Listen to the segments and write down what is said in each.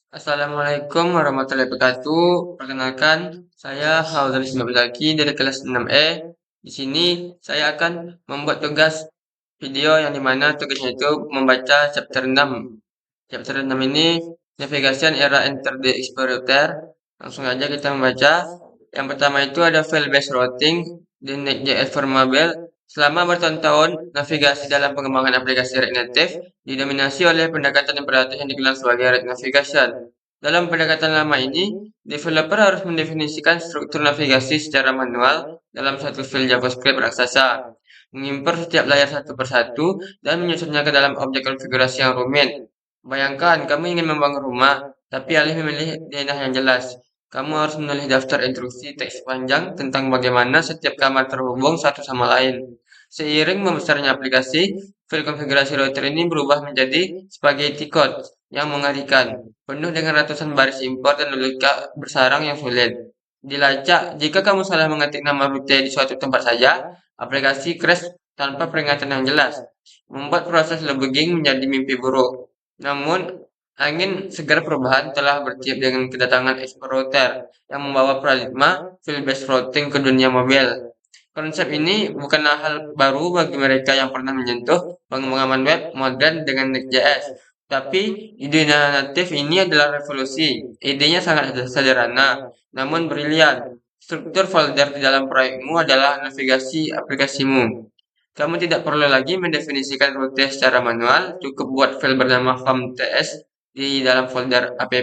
Assalamualaikum warahmatullahi wabarakatuh. Perkenalkan, saya Hauzal Zaki dari kelas 6E. Di sini saya akan membuat tugas video yang dimana tugasnya itu membaca chapter 6. Chapter 6 ini Navigation Era Enter the Explorer. Langsung aja kita membaca. Yang pertama itu ada File Based Routing di Next.js for Mobile. Selama bertahun-tahun, navigasi dalam pengembangan aplikasi React Native didominasi oleh pendekatan imperatif yang dikenal sebagai React Navigation. Dalam pendekatan lama ini, developer harus mendefinisikan struktur navigasi secara manual dalam satu file JavaScript raksasa, mengimpor setiap layar satu persatu, dan menyusunnya ke dalam objek konfigurasi yang rumit. Bayangkan, kamu ingin membangun rumah, tapi alih memilih denah yang jelas. Kamu harus menulis daftar instruksi teks panjang tentang bagaimana setiap kamar terhubung satu sama lain. Seiring membesarnya aplikasi, file konfigurasi router ini berubah menjadi spaghetti code yang mengerikan, penuh dengan ratusan baris import dan logika bersarang yang sulit dilacak. Jika kamu salah mengetik nama rute di suatu tempat saja, aplikasi crash tanpa peringatan yang jelas, membuat proses debugging menjadi mimpi buruk. Namun, angin segar perubahan telah bertiup dengan kedatangan Explorer yang membawa paradigma file-based routing ke dunia mobil. Konsep ini bukanlah hal baru bagi mereka yang pernah menyentuh pengembangan web modern dengan Next.js. Tapi ide natif ini adalah revolusi. Idenya sangat sederhana, namun brilian. Struktur folder di dalam proyekmu adalah navigasi aplikasimu. Kamu tidak perlu lagi mendefinisikan rute secara manual, cukup buat file bernama home.ts di dalam folder app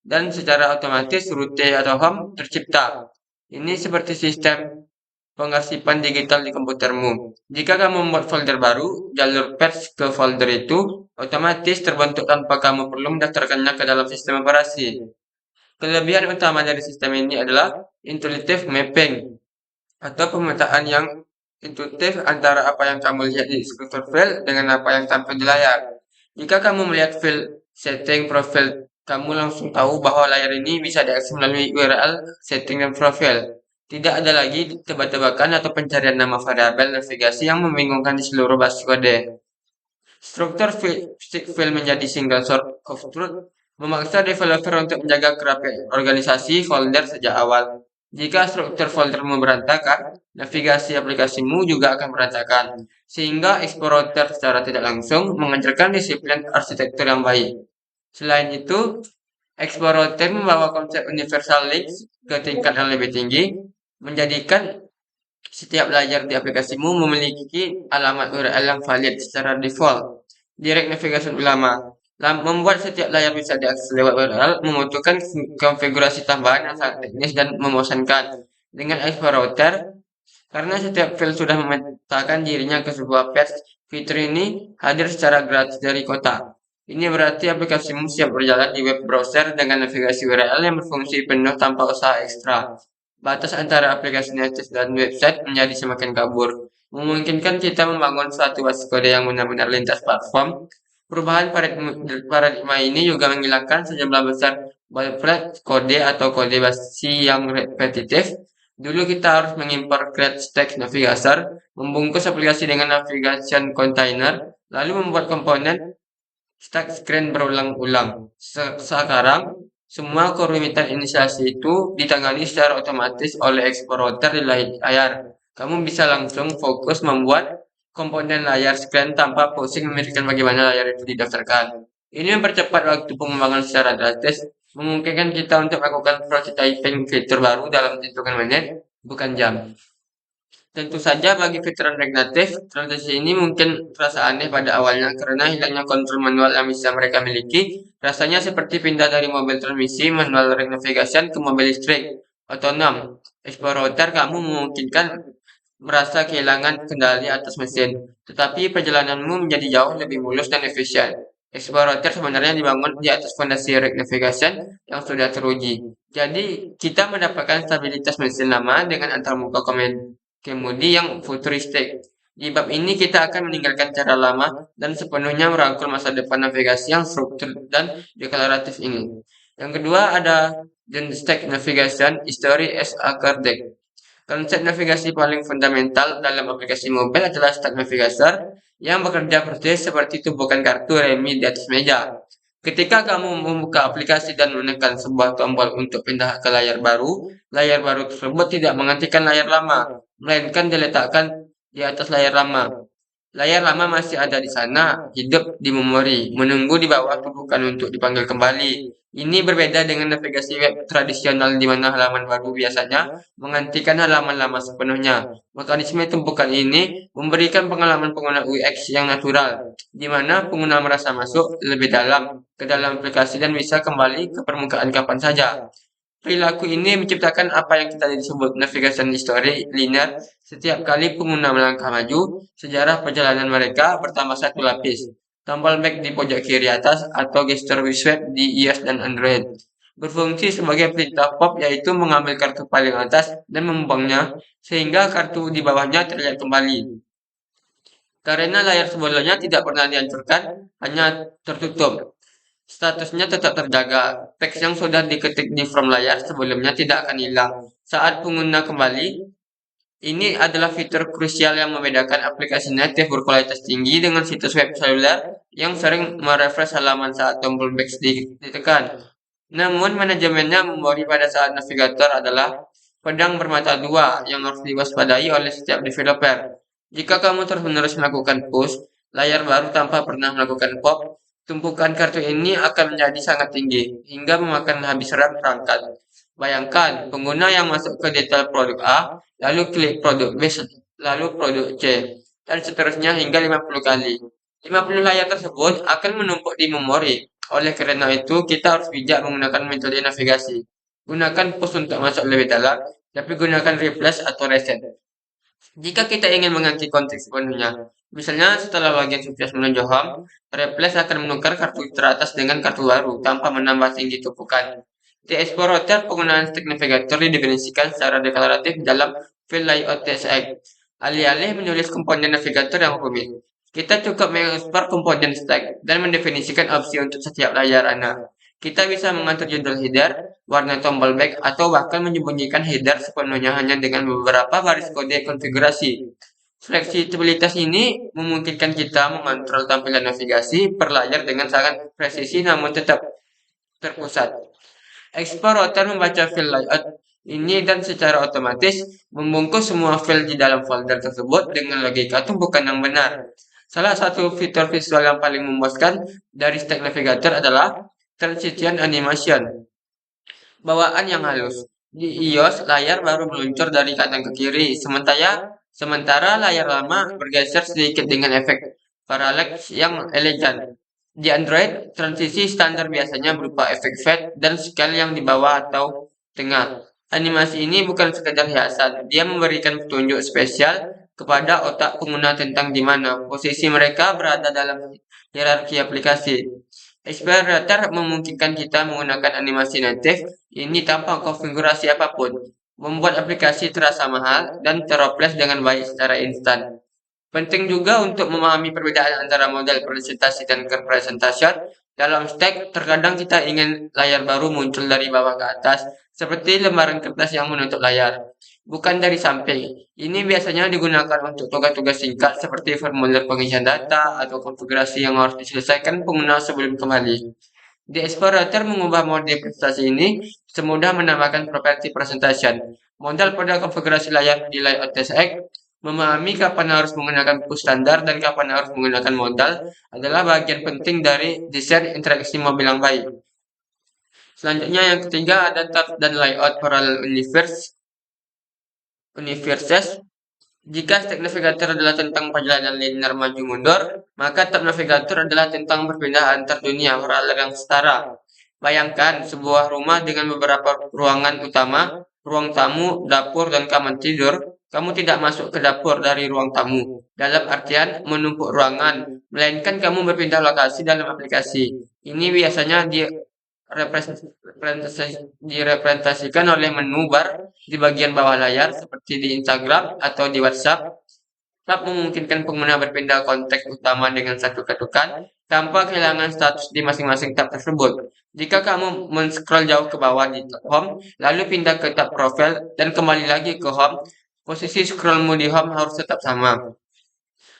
dan secara otomatis rute atau home tercipta. Ini seperti sistem pengarsipan digital di komputermu. Jika kamu membuat folder baru, jalur patch ke folder itu otomatis terbentuk tanpa kamu perlu mendaftarkannya ke dalam sistem operasi. Kelebihan utama dari sistem ini adalah intuitive mapping atau pemetaan yang intuitif antara apa yang kamu lihat di struktur file dengan apa yang tampil di layar. Jika kamu melihat file setting profile, kamu langsung tahu bahwa layar ini bisa diakses melalui URL setting dan profile. Tidak ada lagi tebak-tebakan atau pencarian nama variabel navigasi yang membingungkan di seluruh basis kode. Struktur stick file menjadi single source of truth memaksa developer untuk menjaga kerapian organisasi folder sejak awal. Jika struktur foldermu berantakan, navigasi aplikasimu juga akan berantakan, sehingga Explorer secara tidak langsung mengajarkan disiplin arsitektur yang baik. Selain itu, Explorer membawa konsep universal links ke tingkat yang lebih tinggi, menjadikan setiap layar di aplikasimu memiliki alamat URL yang valid secara default. Direct Navigation Ulama membuat setiap layar bisa diakses lewat URL membutuhkan konfigurasi tambahan yang sangat teknis dan membosankan. Dengan Explorer, karena setiap file sudah memetakan dirinya ke sebuah patch, fitur ini hadir secara gratis dari kota. Ini berarti aplikasimu siap berjalan di web browser dengan navigasi URL yang berfungsi penuh tanpa usaha ekstra. Batas antara aplikasi native dan website menjadi semakin kabur, memungkinkan kita membangun suatu basis kode yang benar-benar lintas platform. Perubahan paradigma ini juga menghilangkan sejumlah besar boilerplate kode atau kode basi yang repetitif. Dulu kita harus mengimpor create stack navigator, membungkus aplikasi dengan navigation container, lalu membuat komponen stack screen berulang-ulang. Sekarang, semua kerumitan inisiasi itu ditangani secara otomatis oleh Explorer di layar. Kamu bisa langsung fokus membuat komponen layar screen tanpa pusing memikirkan bagaimana layar itu didaftarkan. Ini mempercepat waktu pengembangan secara drastis, memungkinkan kita untuk melakukan prototyping fitur baru dalam hitungan menit, bukan jam. Tentu saja bagi veteran React Native, transisi ini mungkin terasa aneh pada awalnya karena hilangnya kontrol manual yang bisa mereka miliki. Rasanya seperti pindah dari mobil transmisi manual React Navigation ke mobil listrik otonom. Explorer kamu memungkinkan merasa kehilangan kendali atas mesin, tetapi perjalananmu menjadi jauh lebih mulus dan efisien. Explorer sebenarnya dibangun di atas fondasi React Navigation yang sudah teruji. Jadi, kita mendapatkan stabilitas mesin lama dengan antarmuka kemudi yang futuristik. Di bab ini kita akan meninggalkan cara lama dan sepenuhnya merangkul masa depan navigasi yang struktur dan deklaratif ini. Yang kedua ada Stack Navigation History as a Card Deck. Konsep navigasi paling fundamental dalam aplikasi mobil adalah Stack Navigator yang bekerja persis seperti tumpukan kartu remi di atas meja. Ketika kamu membuka aplikasi dan menekan sebuah tombol untuk pindah ke layar baru tersebut tidak menggantikan layar lama, melainkan diletakkan di atas layar lama. Layar lama masih ada di sana, hidup di memori, menunggu di bawah bukan untuk dipanggil kembali. Ini berbeda dengan navigasi web tradisional di mana halaman baru biasanya menggantikan halaman lama sepenuhnya. Mekanisme tumpukan ini memberikan pengalaman pengguna UX yang natural, di mana pengguna merasa masuk lebih dalam ke dalam aplikasi dan bisa kembali ke permukaan kapan saja. Perilaku ini menciptakan apa yang kita sebut navigation history linear. Setiap kali pengguna melangkah maju, sejarah perjalanan mereka bertambah satu lapis. Tombol back di pojok kiri atas atau gesture swipe di iOS dan Android. Berfungsi sebagai perintah pop yaitu mengambil kartu paling atas dan membuangnya sehingga kartu di bawahnya terlihat kembali. Karena layar sebelumnya tidak pernah dihancurkan, hanya tertutup. Statusnya tetap terjaga. Teks yang sudah diketik di from layar sebelumnya tidak akan hilang. Saat pengguna kembali, ini adalah fitur krusial yang membedakan aplikasi native berkualitas tinggi dengan situs web seluler yang sering merefresh halaman saat tombol back ditekan. Namun manajemennya memori pada saat navigator adalah pedang bermata dua yang harus diwaspadai oleh setiap developer. Jika kamu terus-menerus melakukan push, layar baru tanpa pernah melakukan pop, tumpukan kartu ini akan menjadi sangat tinggi hingga memakan habis RAM perangkat. Bayangkan, pengguna yang masuk ke detail produk A, lalu klik produk B, lalu produk C, dan seterusnya hingga 50 kali. 50 layar tersebut akan menumpuk di memori. Oleh karena itu, kita harus bijak menggunakan metode navigasi. Gunakan push untuk masuk lebih dalam, tapi gunakan replace atau reset jika kita ingin mengganti konteks sepenuhnya. Misalnya setelah bagian sukses menuju home, replace akan menukar kartu teratas dengan kartu baru tanpa menambah tinggi tumpukan. Di Explorer, penggunaan stack navigator didefinisikan secara deklaratif dalam file layout TSX. Alih-alih menulis komponen navigator yang rumit, kita cukup mengekspor komponen stack dan mendefinisikan opsi untuk setiap layar anak. Kita bisa mengatur judul header, warna tombol back, atau bahkan menyembunyikan header sepenuhnya hanya dengan beberapa baris kode konfigurasi. Fleksibilitas ini memungkinkan kita mengontrol tampilan navigasi per layar dengan sangat presisi namun tetap terpusat. Explorer membaca file layout ini dan secara otomatis membungkus semua file di dalam folder tersebut dengan logika tumpukan yang benar. Salah satu fitur visual yang paling memuaskan dari Stack Navigator adalah transition animation, bawaan yang halus. Di iOS, layar baru meluncur dari kanan ke kiri, sementara layar lama bergeser sedikit dengan efek parallax yang elegan. Di Android, transisi standar biasanya berupa efek fade dan scale yang di bawah atau tengah. Animasi ini bukan sekedar hiasan, dia memberikan petunjuk spesial kepada otak pengguna tentang di mana posisi mereka berada dalam hierarki aplikasi. Explorer memungkinkan kita menggunakan animasi native ini tanpa konfigurasi apapun, membuat aplikasi terasa mahal dan terreplace dengan baik secara instan. Penting juga untuk memahami perbedaan antara model presentasi dan representation. Dalam stack, terkadang kita ingin layar baru muncul dari bawah ke atas, seperti lembaran kertas yang menutup layar, bukan dari samping. Ini biasanya digunakan untuk tugas-tugas singkat seperti formulir pengisian data atau konfigurasi yang harus diselesaikan pengguna sebelum kembali. The Explorer mengubah mode presentasi ini semudah menambahkan properti presentation. Modal pada konfigurasi layar di layout TSX, memahami kapan harus menggunakan push standar dan kapan harus menggunakan modal adalah bagian penting dari desain interaksi mobil yang baik. Selanjutnya yang ketiga ada tab dan layout parallel universes. Jika stack navigator adalah tentang perjalanan linear maju mundur, maka tab navigator adalah tentang berpindah antar dunia paralel yang setara. Bayangkan sebuah rumah dengan beberapa ruangan utama, ruang tamu, dapur, dan kamar tidur. Kamu tidak masuk ke dapur dari ruang tamu, dalam artian menumpuk ruangan, melainkan kamu berpindah lokasi dalam aplikasi. Ini biasanya direpresentasikan oleh menu bar di bagian bawah layar seperti di Instagram atau di WhatsApp. Tab memungkinkan pengguna berpindah konteks utama dengan satu ketukan tanpa kehilangan status di masing-masing tab tersebut. Jika kamu men-scroll jauh ke bawah di tab home, lalu pindah ke tab profile dan kembali lagi ke home, posisi scrollmu di home harus tetap sama.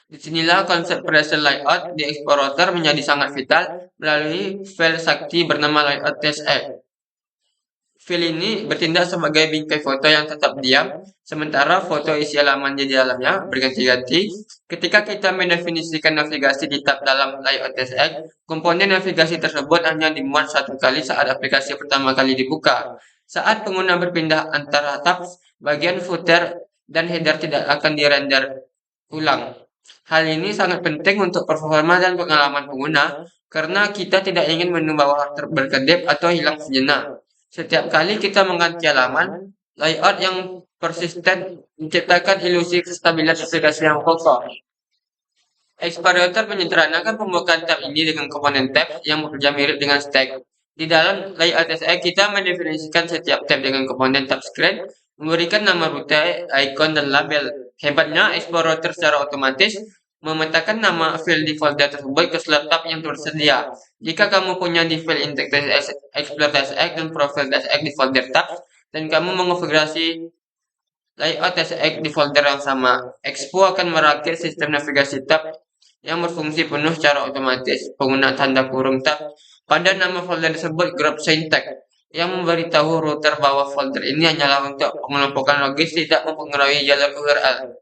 Disinilah konsep present layout di Explorer menjadi sangat vital melalui file sakti bernama layout.tsx. File ini bertindak sebagai bingkai foto yang tetap diam, sementara foto isi halaman di dalamnya berganti-ganti. Ketika kita mendefinisikan navigasi di tab dalam layout.tsx, komponen navigasi tersebut hanya dimuat satu kali saat aplikasi pertama kali dibuka. Saat pengguna berpindah antara tab, bagian footer dan header tidak akan dirender ulang. Hal ini sangat penting untuk performa dan pengalaman pengguna karena kita tidak ingin menu bawah berkedip atau hilang sejenak. Setiap kali kita mengganti halaman, layout yang persisten menciptakan ilusi kestabilan aplikasi yang kokoh. Explorer menyederhanakan pembukaan tab ini dengan komponen tab yang bekerja mirip dengan stack. Di dalam layout SI, kita mendefinisikan setiap tab dengan komponen tab screen, memberikan nama rute, icon, dan label. Hebatnya, Explorer secara otomatis memetakan nama file di folder tersebut ke slot tab yang tersedia. Jika kamu punya di file index.tsx, explorer.tsx, dan profile.tsx di folder tab, dan kamu mengonfigurasi layout TSX di folder yang sama, Expo akan merakit sistem navigasi tab yang berfungsi penuh secara otomatis. Pengguna tanda kurung tab pada nama folder tersebut group syntax yang memberitahu router bahwa folder ini hanyalah untuk pengelompokan logis, tidak mempengaruhi jalur URL.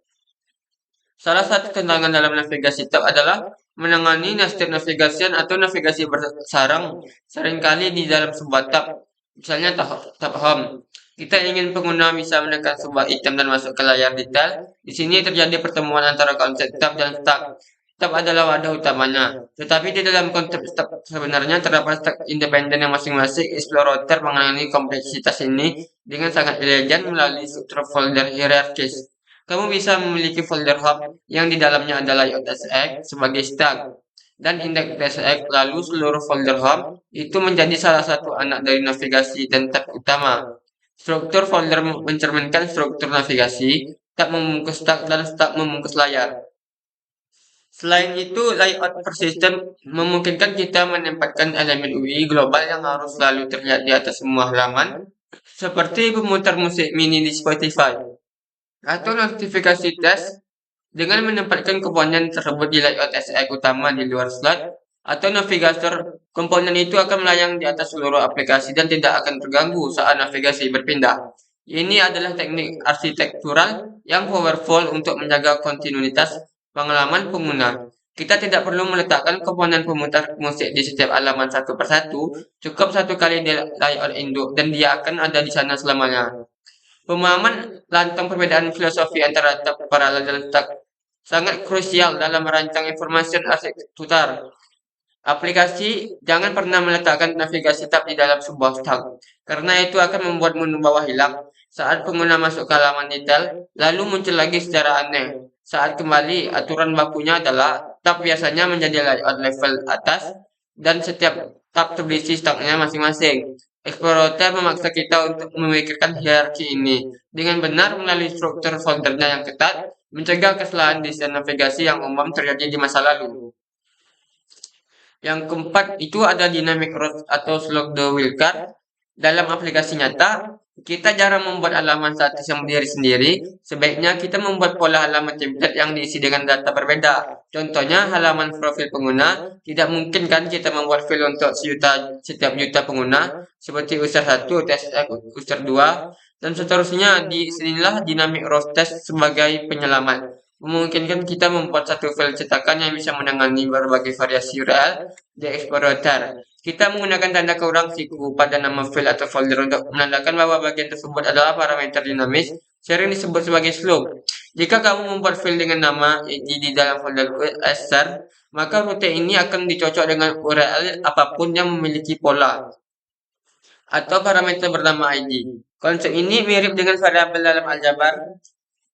Salah satu tantangan dalam navigasi tab adalah menangani nested navigation atau navigasi bersarang seringkali di dalam sebuah tab. Misalnya tab home. Kita ingin pengguna bisa menekan sebuah item dan masuk ke layar detail. Di sini terjadi pertemuan antara konsep tab dan stack. Tab adalah wadah utamanya, tetapi di dalam konsep tab sebenarnya terdapat stack independen yang masing-masing. Explorer mengenai kompleksitas ini dengan sangat elegan melalui struktur folder hierarkis. Kamu bisa memiliki folder hub yang di dalamnya ada layout SX sebagai stack dan index SX, lalu seluruh folder hub itu menjadi salah satu anak dari navigasi dan tab utama. Struktur folder mencerminkan struktur navigasi, tab membungkus stack dan stack membungkus layar. Selain itu, layout persistent memungkinkan kita menempatkan elemen UI global yang harus selalu terlihat di atas semua halaman, seperti pemutar musik mini di Spotify atau notifikasi tes. Dengan menempatkan komponen tersebut di layout SX utama di luar slot atau navigator, komponen itu akan melayang di atas seluruh aplikasi dan tidak akan terganggu saat navigasi berpindah. Ini adalah teknik arsitektural yang powerful untuk menjaga kontinuitas pengalaman pengguna. Kita tidak perlu meletakkan komponen pemutar musik di setiap halaman satu persatu, cukup satu kali di layout induk dan dia akan ada di sana selamanya. Pemahaman tentang perbedaan filosofi antara tab paralel dan stack sangat krusial dalam merancang informasi arsitektur. Aplikasi jangan pernah meletakkan navigasi tab di dalam sebuah stack, karena itu akan membuat menu bawah hilang saat pengguna masuk ke halaman detail, lalu muncul lagi secara aneh. Saat kembali, aturan bakunya adalah tab biasanya menjadi layout level atas dan setiap tab terisi stacknya masing-masing. Explorer memaksa kita untuk memikirkan hierarki ini dengan benar melalui struktur foldernya yang ketat, mencegah kesalahan desain navigasi yang umum terjadi di masa lalu. Yang keempat itu ada dynamic route atau slot the wheel card. Dalam aplikasi nyata, kita jarang membuat halaman statis yang berdiri sendiri. Sebaiknya kita membuat pola halaman template yang diisi dengan data berbeda. Contohnya halaman profil pengguna. Tidak mungkin kan kita membuat file untuk setiap juta pengguna seperti user 1, user 2, dan seterusnya. Di sinilah dynamic route test sebagai penyelamat. Memungkinkan kita membuat satu file cetakan yang bisa menangani berbagai variasi URL di Explorer. Kita menggunakan tanda kurang siku pada nama file atau folder untuk menandakan bahwa bagian tersebut adalah parameter dinamis, sering disebut sebagai slope. Jika kamu membuat file dengan nama id di dalam folder user, maka rute ini akan dicocok dengan URL apapun yang memiliki pola atau parameter bernama id. Konsep ini mirip dengan variabel dalam aljabar,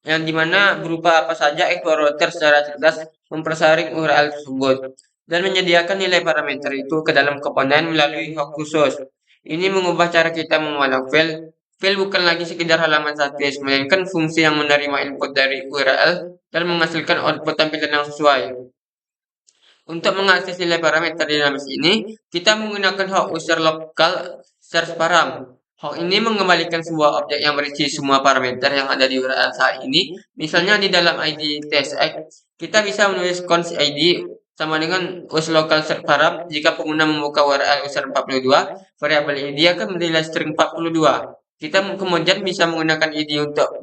yang dimana berupa apa saja Explorer secara cerdas mempersaring URL tersebut dan menyediakan nilai parameter itu ke dalam komponen melalui hook khusus. Ini mengubah cara kita memandang file. File bukan lagi sekedar halaman statis, melainkan fungsi yang menerima input dari URL dan menghasilkan output tampilan yang sesuai. Untuk mengakses nilai parameter dinamis ini, kita menggunakan hook user lokal search param. Hal ini mengembalikan sebuah objek yang berisi semua parameter yang ada di URL saat ini. Misalnya di dalam ID TSX, kita bisa menulis const ID sama dengan uslocal set param. Jika pengguna membuka URL user 42, variabel ID akan menilai string 42. Kita kemudian bisa menggunakan ID untuk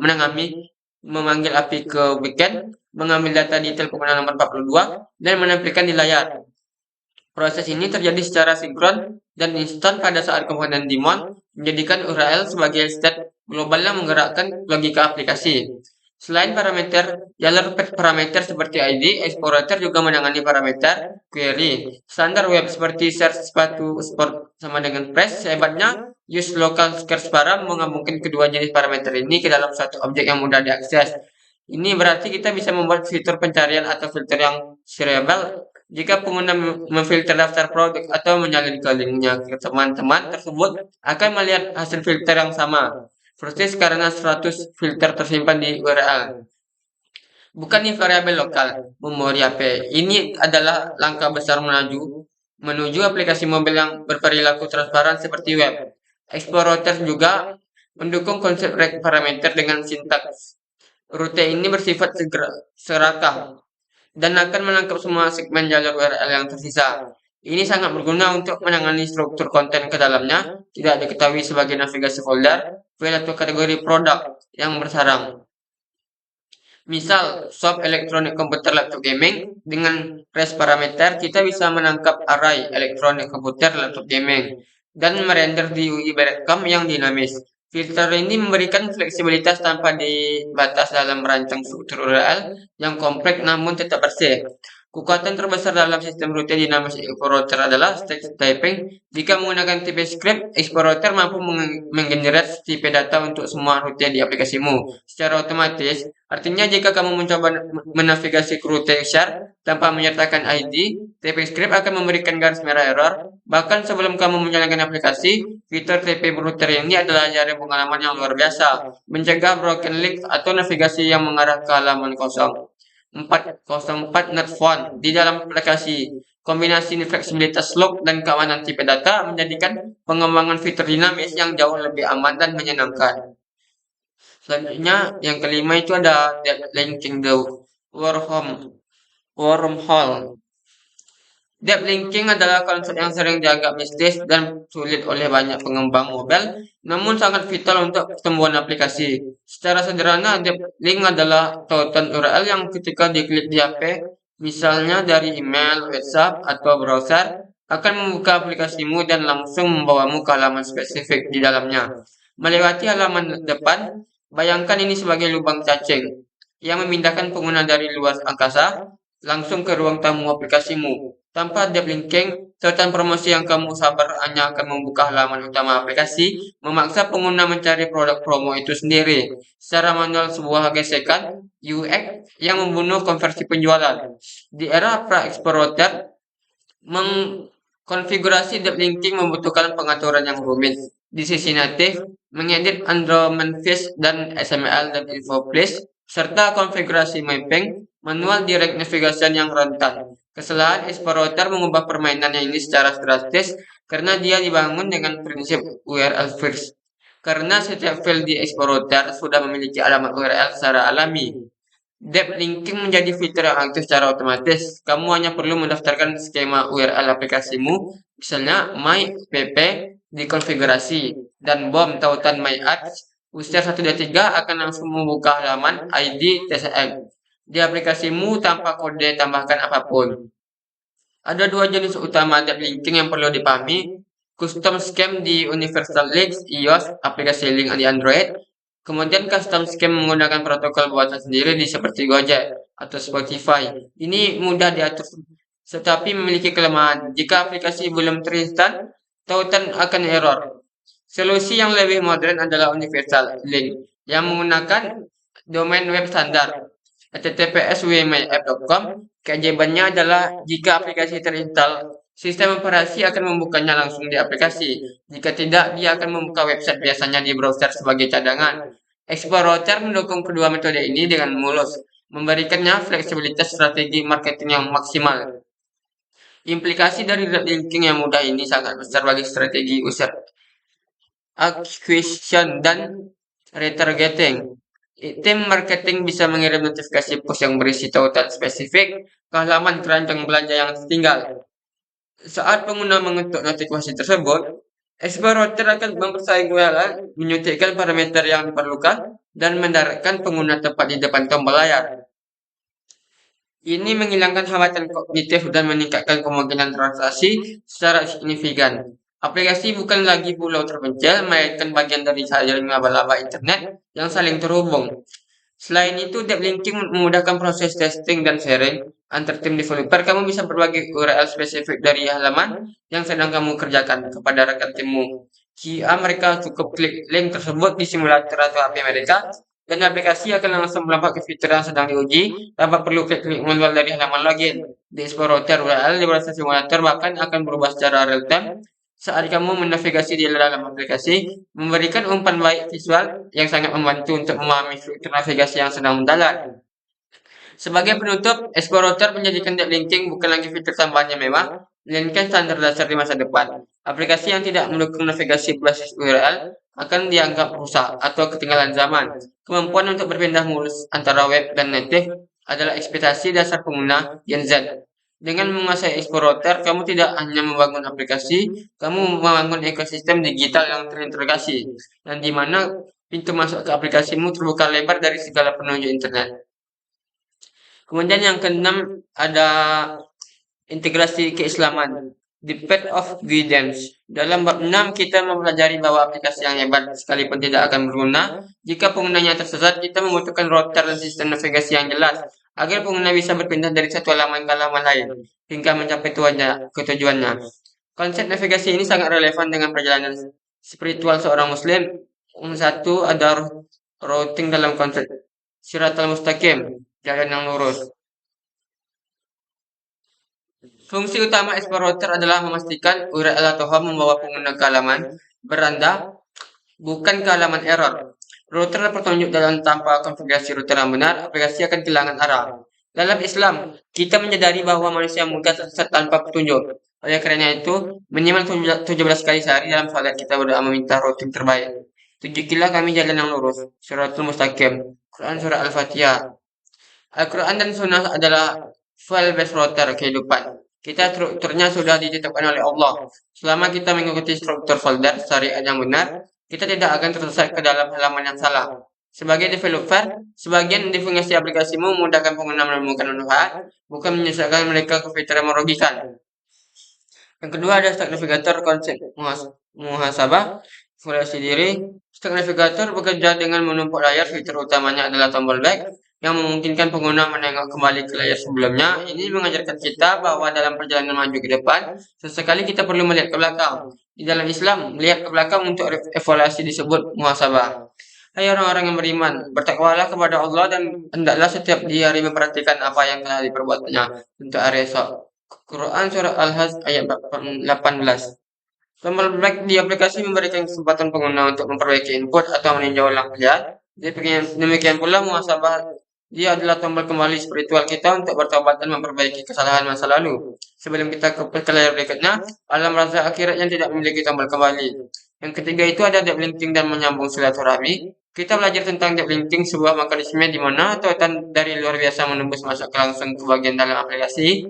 memanggil API ke backend, mengambil data detail pengguna nomor 42, dan menampilkan di layar. Proses ini terjadi secara sinkron dan instan pada saat komponen daemon menjadikan URL sebagai state global yang menggerakkan logika aplikasi. Selain parameter, jalur parameter seperti ID, explorator juga menangani parameter query. Standar web seperti search sepatu sport sama dengan press, hebatnya use local scarce param menggabungkan kedua jenis parameter ini ke dalam satu objek yang mudah diakses. Ini berarti kita bisa membuat fitur pencarian atau filter yang seriable jika pengguna memfilter daftar produk atau menyalin ke linknya ke teman-teman tersebut akan melihat hasil filter yang sama. Persis karena 100 filter tersimpan di URL. Bukan di variabel lokal, memori AP. Ini adalah langkah besar menuju aplikasi mobil yang berperilaku transparan seperti web. Explorer juga mendukung konsep parameter dengan sintaks. Rute ini bersifat serakah dan akan menangkap semua segmen jalur URL yang tersisa. Ini sangat berguna untuk menangani struktur konten ke dalamnya, tidak diketahui sebagai navigasi folder, file atau kategori produk yang bersarang. Misal, shop elektronik komputer laptop gaming dengan res parameter kita bisa menangkap array elektronik komputer laptop gaming dan merender di UI breadcrumb yang dinamis. Filter ini memberikan fleksibilitas tanpa dibatas dalam merancang struktur URL yang kompleks namun tetap bersih. Kekuatan terbesar dalam sistem rute dinamis explorer adalah text typing. Jika menggunakan tipe script, explorer mampu menggenerate tipe data untuk semua rute di aplikasimu secara otomatis. Artinya jika kamu mencoba menavigasi ke rute share tanpa menyertakan ID, tipe script akan memberikan garis merah error. Bahkan sebelum kamu menjalankan aplikasi, fitur TP router ini adalah jaring pengalaman yang luar biasa, mencegah broken link atau navigasi yang mengarah ke halaman kosong. 404 not found di dalam aplikasi. Kombinasi fleksibilitas log dan keamanan tipe data menjadikan pengembangan fitur dinamis yang jauh lebih aman dan menyenangkan. Selanjutnya, yang kelima itu ada depth linking the wormhole. Depth linking adalah konsep yang sering dianggap mistis dan sulit oleh banyak pengembang mobile, namun sangat vital untuk pertumbuhan aplikasi. Secara sederhana, depth link adalah tautan URL yang ketika diklik di HP, misalnya dari email, WhatsApp, atau browser, akan membuka aplikasimu dan langsung membawamu ke halaman spesifik di dalamnya. Melewati halaman depan, bayangkan ini sebagai lubang cacing yang memindahkan pengguna dari luar angkasa langsung ke ruang tamu aplikasimu. Tanpa depth linking, tautan promosi yang kamu sabar hanya akan membuka halaman utama aplikasi, memaksa pengguna mencari produk promo itu sendiri. Secara manual sebuah gesekan UX yang membunuh konversi penjualan. Di era pra-explorer, mengkonfigurasi depth linking membutuhkan pengaturan yang rumit. Di sisi natif, mengedit environment fields dan XML dan info place, serta konfigurasi mapping, manual direct navigation yang rentan. Kesalahan explorer mengubah permainannya ini secara drastis karena dia dibangun dengan prinsip URL first. Karena setiap file di explorer sudah memiliki alamat URL secara alami. Depth linking menjadi fitur yang aktif secara otomatis. Kamu hanya perlu mendaftarkan skema URL aplikasimu, misalnya my.pp di konfigurasi, dan bom tautan my.ads user 123 akan langsung membuka halaman ID TSX di aplikasimu tanpa kode tambahkan apapun. Ada dua jenis utama depth linking yang perlu dipahami. Custom scheme di Universal Links iOS, aplikasi link di Android. Kemudian custom scheme menggunakan protokol buatan sendiri di seperti Gojek atau Spotify. Ini mudah diatur, tetapi memiliki kelemahan. Jika aplikasi belum terinstall, tautan akan error. Solusi yang lebih modern adalah Universal Link yang menggunakan domain web standar https://wmyapp.com. Keajaibannya adalah jika aplikasi terinstall, sistem operasi akan membukanya langsung di aplikasi. Jika tidak, dia akan membuka website biasanya di browser sebagai cadangan. Explorer mendukung kedua metode ini dengan mulus, memberikannya fleksibilitas strategi marketing yang maksimal. Implikasi dari depth linking yang mudah ini sangat besar bagi strategi user acquisition, dan retargeting. Tim marketing bisa mengirim notifikasi push yang berisi tautan spesifik ke halaman keranjang belanja yang tertinggal. Saat pengguna mengetuk notifikasi tersebut, explorer akan mempersaing URL, menyuntikkan parameter yang diperlukan, dan mendaratkan pengguna tepat di depan tombol layar. Ini menghilangkan hambatan kognitif dan meningkatkan kemungkinan transaksi secara signifikan. Aplikasi bukan lagi pulau terpencil, melainkan bagian dari jaring laba-laba internet yang saling terhubung. Selain itu, deep linking memudahkan proses testing dan sharing antar tim developer. Kamu bisa berbagi URL spesifik dari halaman yang sedang kamu kerjakan kepada rekan timmu. Jika mereka cukup klik link tersebut di simulator atau HP mereka, dan aplikasi akan langsung melompat ke fitur yang sedang diuji tanpa perlu klik-klik manual dari halaman login. Di Explorer URL di browser simulator bahkan akan berubah secara real time saat kamu menavigasi di dalam aplikasi, memberikan umpan baik visual yang sangat membantu untuk memahami fitur navigasi yang sedang mendalam. Sebagai penutup, Explorer menjadikan deep linking bukan lagi fitur tambahan yang mewah, melainkan standar dasar di masa depan. Aplikasi yang tidak mendukung navigasi berbasis URL akan dianggap rusak atau ketinggalan zaman. Kemampuan untuk berpindah mulus antara web dan native adalah ekspektasi dasar pengguna Gen Z. Dengan menguasai Explorer, kamu tidak hanya membangun aplikasi, kamu membangun ekosistem digital yang terintegrasi, dan di mana pintu masuk ke aplikasimu terbuka lebar dari segala penunjuk internet. Kemudian yang keenam ada integrasi keislaman. The Path of Guidance. Dalam bab 6 kita mempelajari bahwa aplikasi yang hebat sekalipun tidak akan berguna jika penggunanya tersesat. Kita membutuhkan router dan sistem navigasi yang jelas agar pengguna bisa berpindah dari satu halaman ke halaman lain hingga mencapai tujuannya. Konsep navigasi ini sangat relevan dengan perjalanan spiritual seorang muslim. Satu ada routing dalam konsep Siratal Mustaqim, jalan yang lurus. Fungsi utama Explorer adalah memastikan URL atau home membawa pengguna ke halaman beranda, bukan ke halaman error. Router petunjuk dalam tanpa konfigurasi router yang benar, aplikasi akan kehilangan arah. Dalam Islam, kita menyadari bahwa manusia mudah tersesat tanpa petunjuk. Oleh karena itu, minimal 17 kali sehari dalam salat kita berdoa meminta routing terbaik. Tunjukilah kami jalan yang lurus, Siratul Mustaqim, Quran Surah Al-Fatihah. Al-Quran dan Sunnah adalah file based router kehidupan. Kita strukturnya sudah ditetapkan oleh Allah. Selama kita mengikuti struktur folder syariat yang benar, kita tidak akan tersesat ke dalam halaman yang salah. Sebagai developer, sebagian definisi aplikasimu memudahkan pengguna menemukan manfaat, bukan menyusahkan mereka ke fitur yang merugikan. Yang kedua ada Stack Navigator konsep muhasabah, evaluasi diri. Stack Navigator bekerja dengan menumpuk layar. Fitur utamanya adalah tombol back yang memungkinkan pengguna menengok kembali ke layar sebelumnya. Ini mengajarkan kita bahwa dalam perjalanan maju ke depan, sesekali kita perlu melihat ke belakang. Di dalam Islam, melihat ke belakang untuk evaluasi disebut muhasabah. Hai orang-orang yang beriman, bertakwalah kepada Allah dan hendaklah setiap hari memperhatikan apa yang telah diperbuatnya untuk hari esok. Quran Surah Al-Hajj ayat 18. Tombol back di aplikasi memberikan kesempatan pengguna untuk memperbaiki input atau meninjau ulang lihat. Demikian pula muhasabah, dia adalah tombol kembali spiritual kita untuk bertobat dan memperbaiki kesalahan masa lalu. Sebelum kita ke layar berikutnya, alam rasa akhirat yang tidak memiliki tombol kembali. Yang ketiga itu ada deep linking dan menyambung silaturahmi. Kita belajar tentang deep linking, sebuah mekanisme di mana tautan dari luar biasa menembus masuk langsung ke bagian dalam aplikasi.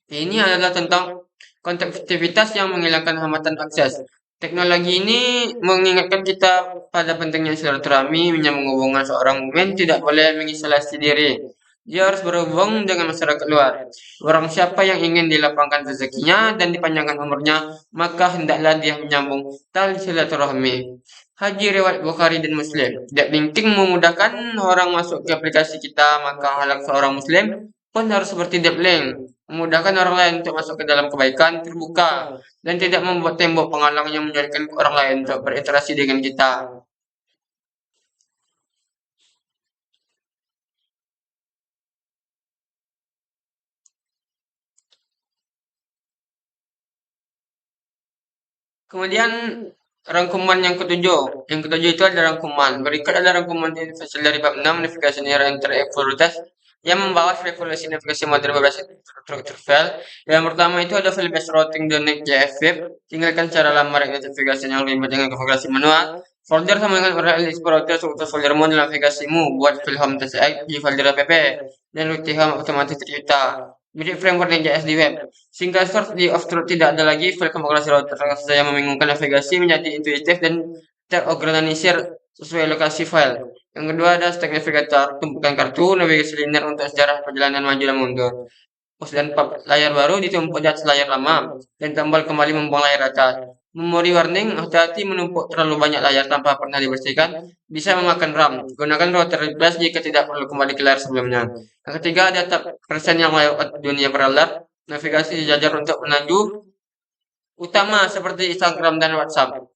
Ini adalah tentang konektivitas yang menghilangkan hambatan akses. Teknologi ini mengingatkan kita pada pentingnya silaturahmi, menyambung hubungan. Seorang mukmin tidak boleh mengisolasi diri. Dia harus berhubung dengan masyarakat luar. Orang siapa yang ingin dilapangkan rezekinya dan dipanjangkan umurnya, maka hendaklah dia menyambung tali silaturahmi. Haji riwayat Bukhari dan Muslim. Deep linking memudahkan orang masuk ke aplikasi kita, maka halak seorang Muslim pun harus seperti deep link, memudahkan orang lain untuk masuk ke dalam kebaikan terbuka dan tidak membuat tembok penghalang yang menjadikan orang lain untuk berinteraksi dengan kita. Kemudian rangkuman yang ketujuh. Yang ketujuh itu adalah rangkuman. Berikut adalah rangkuman fasil dari bab 6 navigasi near enter prioritas yang membahas revolusi navigasi modern berbasis struktur file. Yang pertama itu ada file based routing dan JavaScript. Tinggalkan cara lama navigasi yang ribet dengan konfigurasi manual. Folder sama dengan URL explorer untuk foldermu dalam navigasimu. Buat file home txt di folder app dan rutin home otomatis tercipta. Mirip framework JS di web. Sehingga source di off-truth tidak ada lagi file konfigurasi router yang membingungkan navigasi menjadi intuitif dan terorganisir sesuai lokasi file. Yang kedua ada stack navigator, tumpukan kartu, navigasi linear untuk sejarah perjalanan maju dan mundur. Post dan pub layar baru ditumpuk di atas layar lama dan tombol kembali membuang layar atas. Memori warning, hati-hati menumpuk terlalu banyak layar tanpa pernah dibersihkan, bisa memakan RAM. Gunakan router replace jika tidak perlu kembali ke layar sebelumnya. Yang ketiga ada tab persen yang lewat dunia beralat, navigasi sejajar untuk menaju utama seperti Instagram dan WhatsApp.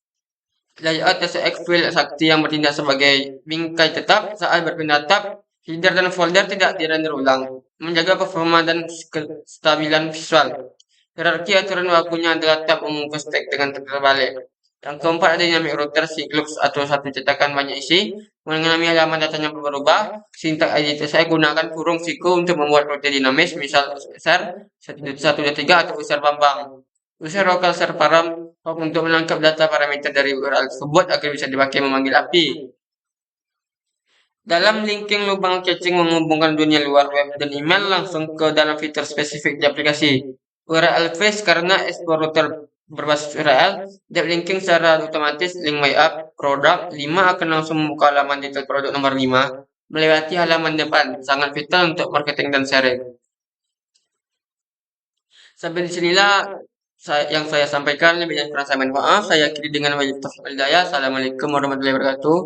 Layout TCX file sakti yang bertindak sebagai bingkai tetap saat berpindah tab, header dan folder tidak dirender ulang, menjaga performa dan kestabilan visual. Hierarki aturan waktunya adalah tab membungkus tag dengan terbalik. Yang keempat ada dynamic router siklus atau satu cetakan banyak isi. Mengalami halaman datanya berubah, sintak editor saya gunakan kurung siku untuk membuat rute dinamis, misal besar 123 atau besar Bambang. User local server untuk menangkap data parameter dari URL tersebut agar bisa dipakai memanggil API. Dalam linking lubang caching menghubungkan dunia luar web dan email langsung ke dalam fitur spesifik di aplikasi. URL face karena explorer berbasis URL, deep linking secara otomatis link my app produk 5 akan langsung membuka halaman detail produk nomor 5 melewati halaman depan, sangat vital untuk marketing dan sharing. Sampai di sinilah yang saya sampaikan, lebih dan kurang saya mohon maaf. Saya akhiri dengan wajib taufiq wal hidayah. Assalamualaikum warahmatullahi wabarakatuh.